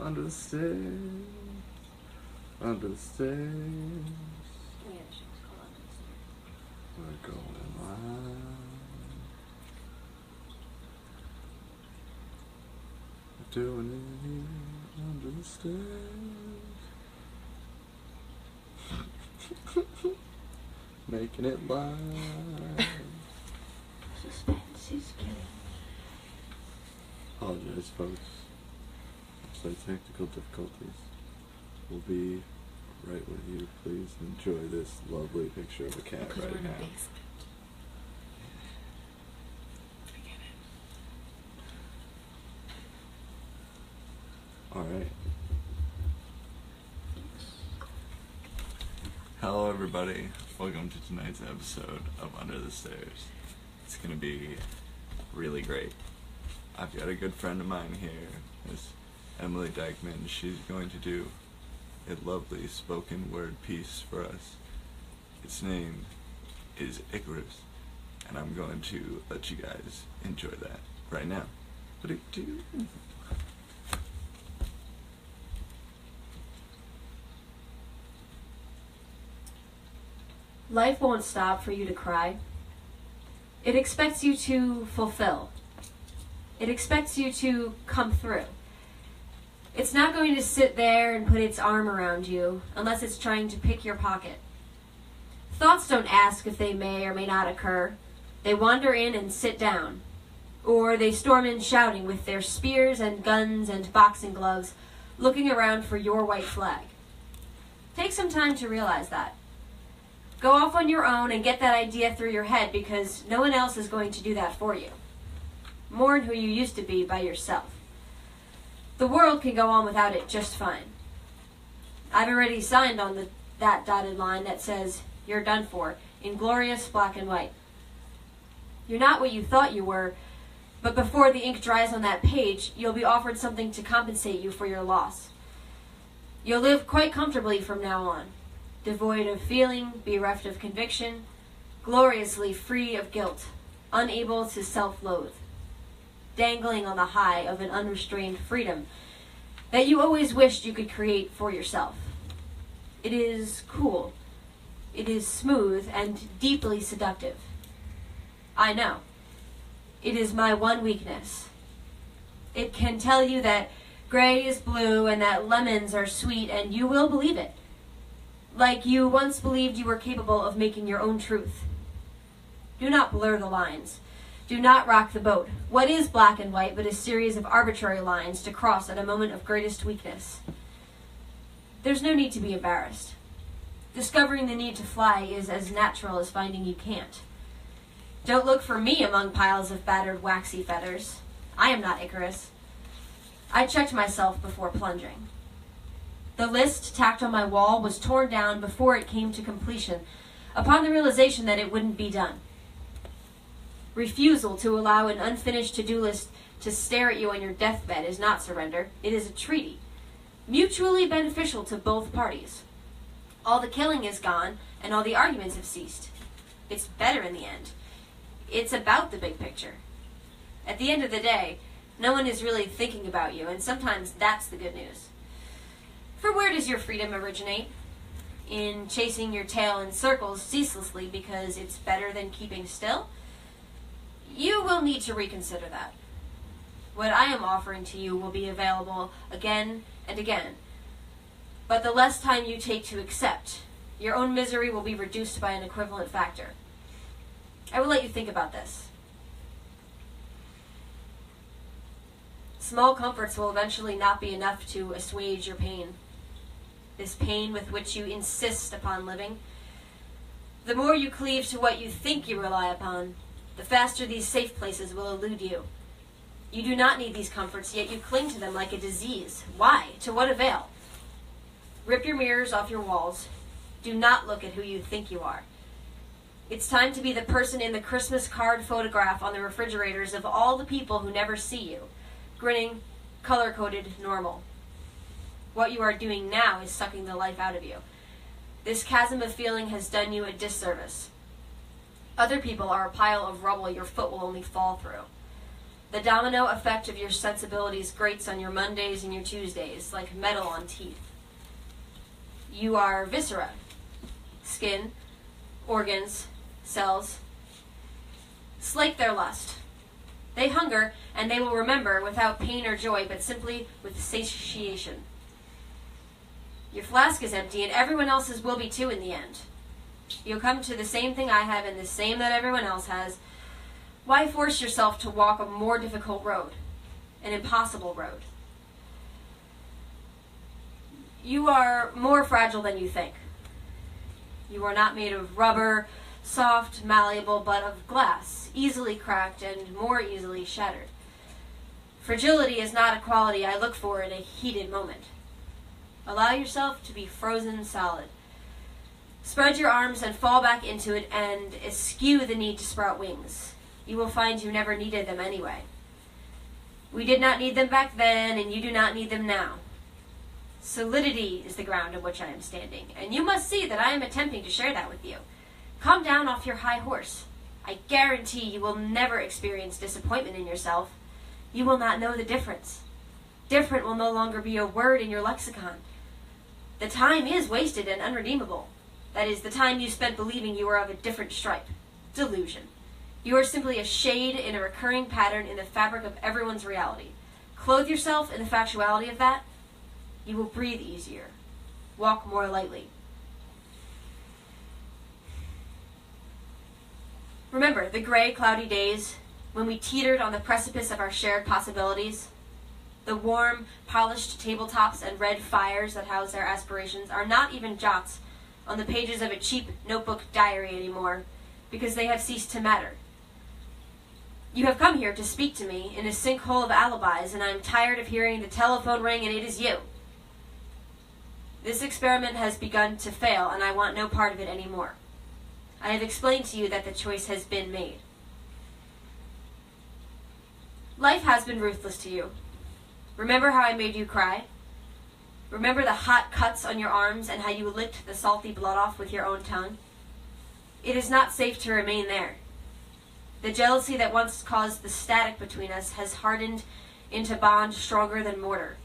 Under the stairs. Under the stairs. Yeah, the show's called Under the Stairs. We're going live. We're doing it here under the stairs. Making it live. Suspense is killing. Apologize, folks. Slight technical difficulties. We'll be right with you. Please enjoy this lovely picture of a cat Because right we're in now. a basement. Alright. Hello everybody. Welcome to tonight's episode of Under the Stairs. It's gonna be really great. I've got a good friend of mine here, Miss Emily Dykeman. She's going to do a lovely spoken word piece for us. Its name is Icarus, and I'm going to let you guys enjoy that right now. Life won't stop for you to cry. It expects you to fulfill. It expects you to come through. It's not going to sit there and put its arm around you unless it's trying to pick your pocket. Thoughts don't ask if they may or may not occur. They wander in and sit down. Or they storm in shouting with their spears and guns and boxing gloves, looking around for your white flag. Take some time to realize that. Go off on your own and get that idea through your head, because no one else is going to do that for you. Mourn who you used to be by yourself. The world can go on without it just fine. I've already signed on that dotted line that says, "You're done for," in glorious black and white. You're not what you thought you were, but before the ink dries on that page, you'll be offered something to compensate you for your loss. You'll live quite comfortably from now on, devoid of feeling, bereft of conviction, gloriously free of guilt, unable to self-loathe, dangling on the high of an unrestrained freedom that you always wished you could create for yourself. It is cool. It is smooth and deeply seductive. I know. It is my one weakness. It can tell you that gray is blue and that lemons are sweet, and you will believe it. Like you once believed you were capable of making your own truth. Do not blur the lines. Do not rock the boat. What is black and white but a series of arbitrary lines to cross at a moment of greatest weakness? There's no need to be embarrassed. Discovering the need to fly is as natural as finding you can't. Don't look for me among piles of battered waxy feathers. I am not Icarus. I checked myself before plunging. The list tacked on my wall was torn down before it came to completion, upon the realization that it wouldn't be done. Refusal to allow an unfinished to-do list to stare at you on your deathbed is not surrender. It is a treaty, mutually beneficial to both parties. All the killing is gone, and all the arguments have ceased. It's better in the end. It's about the big picture. At the end of the day, no one is really thinking about you, and sometimes that's the good news. For where does your freedom originate? In chasing your tail in circles ceaselessly because it's better than keeping still? You will need to reconsider that. What I am offering to you will be available again and again. But the less time you take to accept, your own misery will be reduced by an equivalent factor. I will let you think about this. Small comforts will eventually not be enough to assuage your pain. This pain with which you insist upon living. The more you cleave to what you think you rely upon, the faster these safe places will elude you. You do not need these comforts, yet you cling to them like a disease. Why? To what avail? Rip your mirrors off your walls. Do not look at who you think you are. It's time to be the person in the Christmas card photograph on the refrigerators of all the people who never see you, grinning, color-coded, normal. What you are doing now is sucking the life out of you. This chasm of feeling has done you a disservice. Other people are a pile of rubble your foot will only fall through. The domino effect of your sensibilities grates on your Mondays and your Tuesdays like metal on teeth. You are viscera, skin, organs, cells. Slake their lust. They hunger, and they will remember without pain or joy, but simply with satiation. Your flask is empty, and everyone else's will be too in the end. You'll come to the same thing I have and the same that everyone else has. Why force yourself to walk a more difficult road, an impossible road? You are more fragile than you think. You are not made of rubber, soft, malleable, but of glass, easily cracked and more easily shattered. Fragility is not a quality I look for in a heated moment. Allow yourself to be frozen solid. Spread your arms and fall back into it and eschew the need to sprout wings. You will find you never needed them anyway. We did not need them back then, and you do not need them now. Solidity is the ground on which I am standing, and you must see that I am attempting to share that with you. Come down off your high horse. I guarantee you will never experience disappointment in yourself. You will not know the difference. Different will no longer be a word in your lexicon. The time is wasted and unredeemable. That is, the time you spent believing you were of a different stripe. Delusion. You are simply a shade in a recurring pattern in the fabric of everyone's reality. Clothe yourself in the factuality of that. You will breathe easier. Walk more lightly. Remember the gray, cloudy days when we teetered on the precipice of our shared possibilities? The warm, polished tabletops and red fires that house our aspirations are not even jots on the pages of a cheap notebook diary anymore, because they have ceased to matter. You have come here to speak to me in a sinkhole of alibis, and I am tired of hearing the telephone ring and it is you. This experiment has begun to fail, and I want no part of it anymore. I have explained to you that the choice has been made. Life has been ruthless to you. Remember how I made you cry? Remember the hot cuts on your arms and how you licked the salty blood off with your own tongue? It is not safe to remain there. The jealousy that once caused the static between us has hardened into bond stronger than mortar,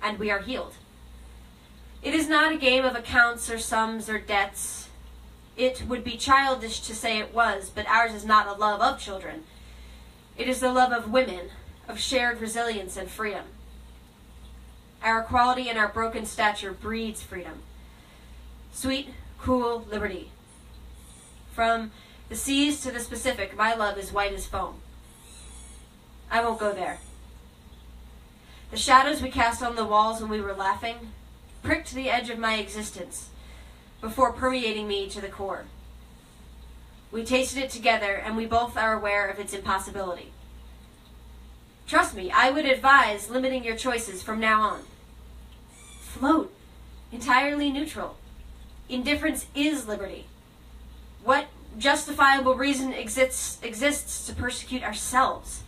and we are healed. It is not a game of accounts or sums or debts. It would be childish to say it was, but ours is not a love of children. It is the love of women, of shared resilience and freedom. Our equality and our broken stature breeds freedom. Sweet, cool liberty. From the seas to the Pacific, my love is white as foam. I won't go there. The shadows we cast on the walls when we were laughing pricked the edge of my existence before permeating me to the core. We tasted it together, and we both are aware of its impossibility. Trust me, I would advise limiting your choices from now on. Float, entirely neutral. Indifference is liberty. What justifiable reason exists to persecute ourselves?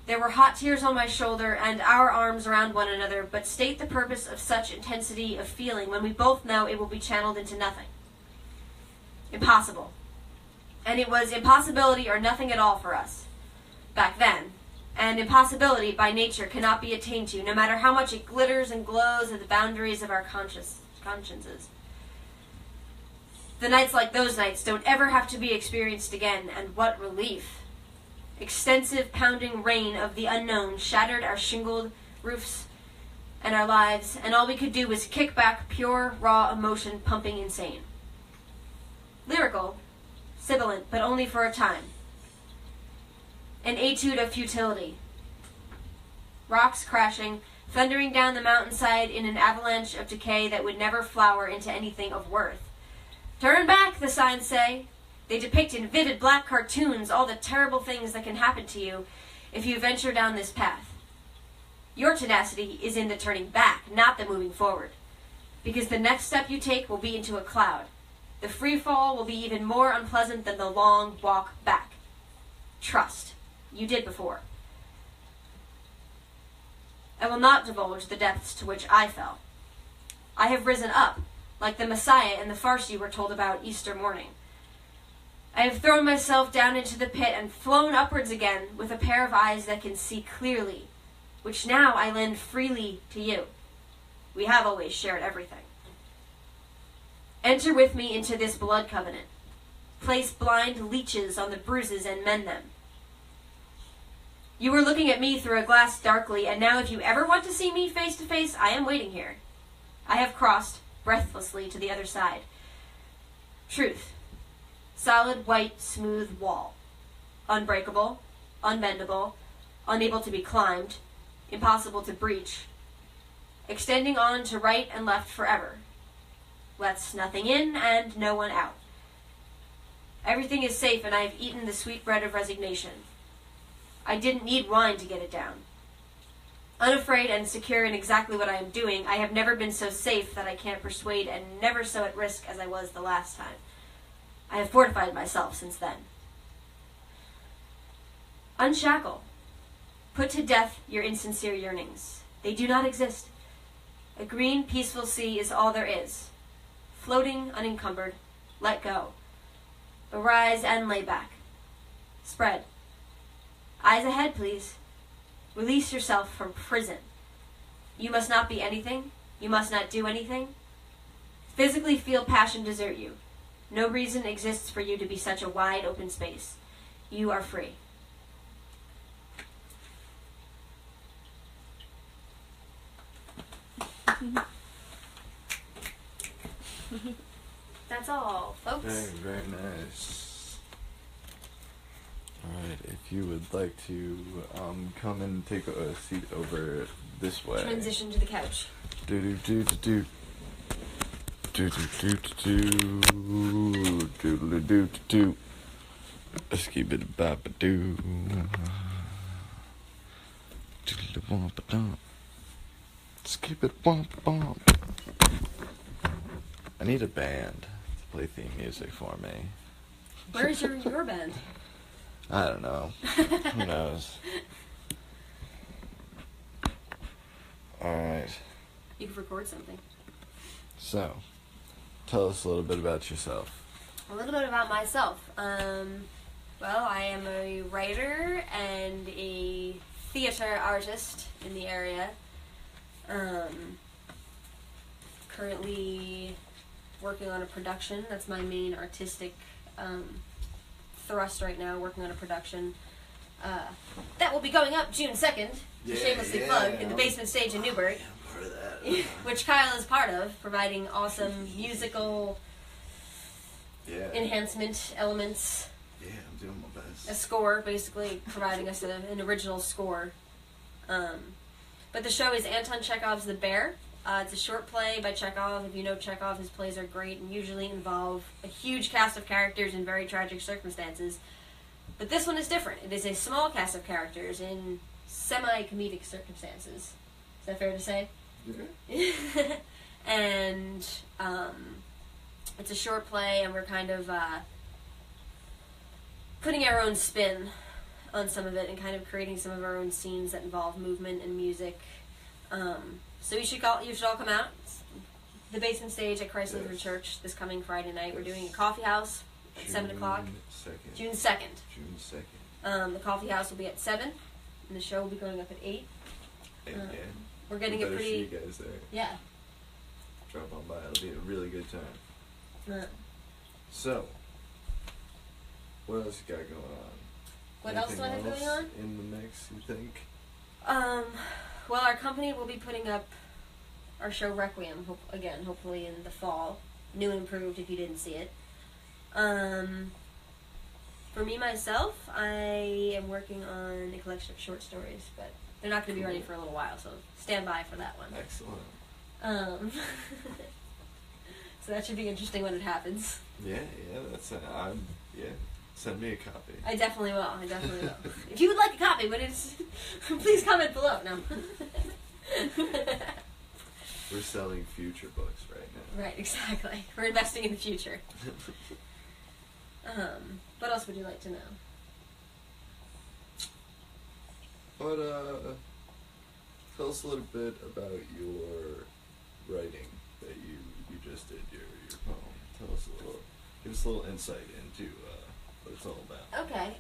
There were hot tears on my shoulder and our arms around one another, but state the purpose of such intensity of feeling when we both know it will be channeled into nothing. Impossible. And it was impossibility or nothing at all for us, back then. And impossibility by nature cannot be attained to, no matter how much it glitters and glows at the boundaries of our consciences. The nights like those nights don't ever have to be experienced again, and what relief. Extensive pounding rain of the unknown shattered our shingled roofs and our lives, and all we could do was kick back pure, raw emotion pumping insane. Lyrical, sibilant, but only for a time. An etude of futility. Rocks crashing, thundering down the mountainside in an avalanche of decay that would never flower into anything of worth. Turn back, the signs say. They depict in vivid black cartoons all the terrible things that can happen to you if you venture down this path. Your tenacity is in the turning back, not the moving forward. Because the next step you take will be into a cloud. The free fall will be even more unpleasant than the long walk back. Trust. You did before. I will not divulge the depths to which I fell. I have risen up, like the Messiah in the farce you were told about Easter morning. I have thrown myself down into the pit and flown upwards again with a pair of eyes that can see clearly, which now I lend freely to you. We have always shared everything. Enter with me into this blood covenant. Place blind leeches on the bruises and mend them. You were looking at me through a glass darkly, and now if you ever want to see me face to face, I am waiting here. I have crossed, breathlessly, to the other side. Truth. Solid, white, smooth wall. Unbreakable, unbendable, unable to be climbed, impossible to breach. Extending on to right and left forever. Lets nothing in and no one out. Everything is safe, and I have eaten the sweet bread of resignation. I didn't need wine to get it down. Unafraid and secure in exactly what I am doing, I have never been so safe that I can't persuade, and never so at risk as I was the last time. I have fortified myself since then. Unshackle. Put to death your insincere yearnings. They do not exist. A green, peaceful sea is all there is. Floating, unencumbered. Let go. Arise and lay back. Spread. Eyes ahead, please. Release yourself from prison. You must not be anything. You must not do anything. Physically feel passion desert you. No reason exists for you to be such a wide open space. You are free. That's all, folks. Very, very nice. Alright, if you would like to come and take a seat over this way. Transition to the couch. Do do do do do. Do do do do do. Doodle do do do. Skip it baba doo. Doodle womp dum. Skip it womp womp. I need a band to play theme music for me. Where's your band? I don't know. Who knows? Alright. You could record something. So, tell us a little bit about yourself. A little bit about myself. Well, I am a writer and a theater artist in the area. Currently working on a production. That's my main artistic thrust right now, working on a production that will be going up June 2nd, to shamelessly plug, in the basement stage in Newburgh, Part of that. which Kyle is part of, providing awesome musical enhancement elements. Yeah, I'm doing my best. A score, basically providing us an original score. But the show is Anton Chekhov's The Bear. It's a short play by Chekhov. If you know Chekhov, his plays are great and usually involve a huge cast of characters in very tragic circumstances. But this one is different. It is a small cast of characters in semi-comedic circumstances. Is that fair to say? Yeah. And it's a short play, and we're kind of putting our own spin on some of it and kind of creating some of our own scenes that involve movement and music. So you should all come out. It's the basement stage at Christ Lutheran Church this coming Friday night. We're doing a coffee house at 7 o'clock. June 2nd. June 2nd. The coffee house will be at 7, and the show will be going up at 8. We're getting a pretty... see you guys there. Yeah. Drop on by. It'll be a really good time. So, what else you got going on? What else do I have Anything going on? else in the mix, you think? Well, our company will be putting up our show Requiem, hopefully in the fall. New and improved if you didn't see it. For me, myself, I am working on a collection of short stories, but they're not going to be ready for a little while, so stand by for that one. Excellent. So that should be interesting when it happens. Yeah, that's send me a copy. I definitely will. If you would like a copy, please comment below. No. We're selling future books right now. Right, exactly. We're investing in the future. What else would you like to know? But tell us a little bit about your writing that you just did, your poem. Give us a little insight into what it's all about. Okay.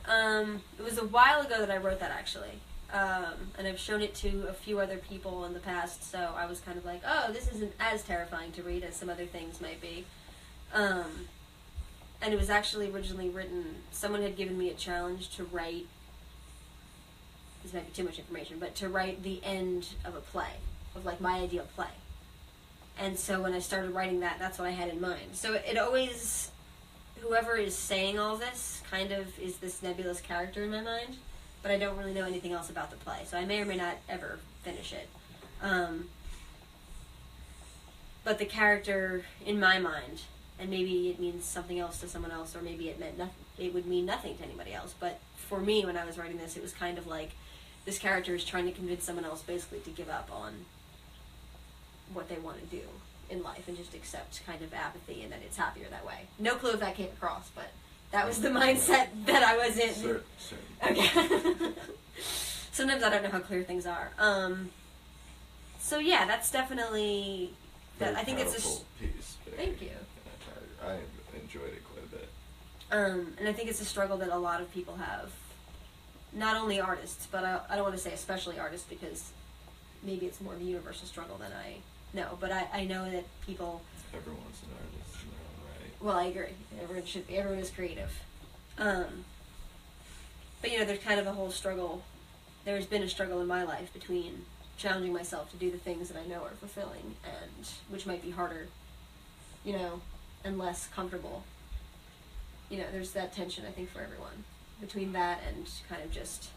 It was a while ago that I wrote that, actually. And I've shown it to a few other people in the past, so I was kind of like, oh, this isn't as terrifying to read as some other things might be. And it was actually originally written, someone had given me a challenge to write, this might be too much information, but to write the end of a play, of like my ideal play. And so when I started writing that, that's what I had in mind. So it always, whoever is saying all this kind of is this nebulous character in my mind, but I don't really know anything else about the play, so I may or may not ever finish it. But the character in my mind, and maybe it means something else to someone else, or maybe it meant nothing. It would mean nothing to anybody else. But for me, when I was writing this, it was kind of like this character is trying to convince someone else basically to give up on what they want to do in life and just accept kind of apathy, and that it's happier that way. No clue if that came across, but that was the mindset that I was in. Sure. Okay. Sometimes I don't know how clear things are. So yeah, that's definitely. I think it's a piece. Thank you. I enjoyed it quite a bit. And I think it's a struggle that a lot of people have. Not only artists, but I don't want to say especially artists, because maybe it's more of a universal struggle than I know. But I know that people. Everyone's an artist in their own right. Well, I agree. Everyone should be. Everyone is creative. But there's kind of a whole struggle. There's been a struggle in my life between challenging myself to do the things that I know are fulfilling, and which might be harder, and less comfortable. There's that tension, I think, for everyone between that and kind of just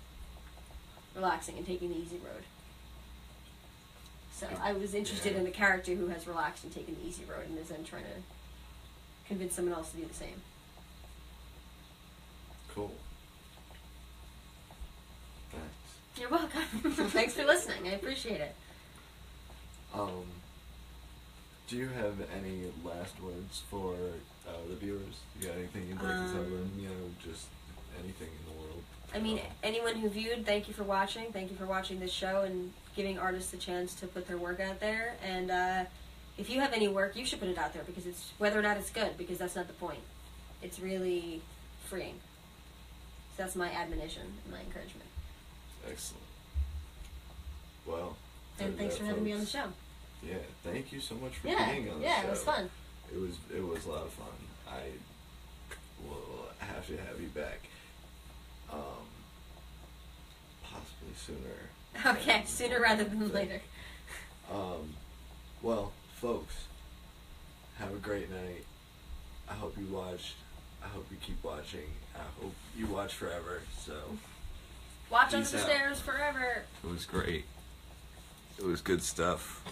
relaxing and taking the easy road. So I was interested in a character who has relaxed and taken the easy road and is then trying to convince someone else to do the same. Cool. Thanks. You're welcome. Thanks for listening. I appreciate it. Do you have any last words for the viewers? You got anything you'd like to tell them? Just anything in the world. I mean, anyone who viewed, thank you for watching. Thank you for watching this show and giving artists a chance to put their work out there. And if you have any work, you should put it out there, because it's whether or not it's good, because that's not the point. It's really freeing. So that's my admonition and my encouragement. Excellent. Well, and thanks for having me on the show. Yeah, thank you so much for being on the show. Yeah, it was fun. It was a lot of fun. I will have to have you back. Possibly sooner. Okay, sooner rather than later. Well, folks, have a great night. I hope you watched. I hope you keep watching. I hope you watch forever. So watch Under the Stairs forever. It was great. It was good stuff.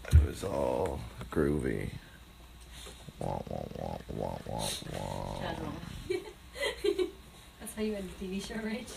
It was all groovy. Wah, wah, wah, wah, wah, wah. That's how you end the TV show, right?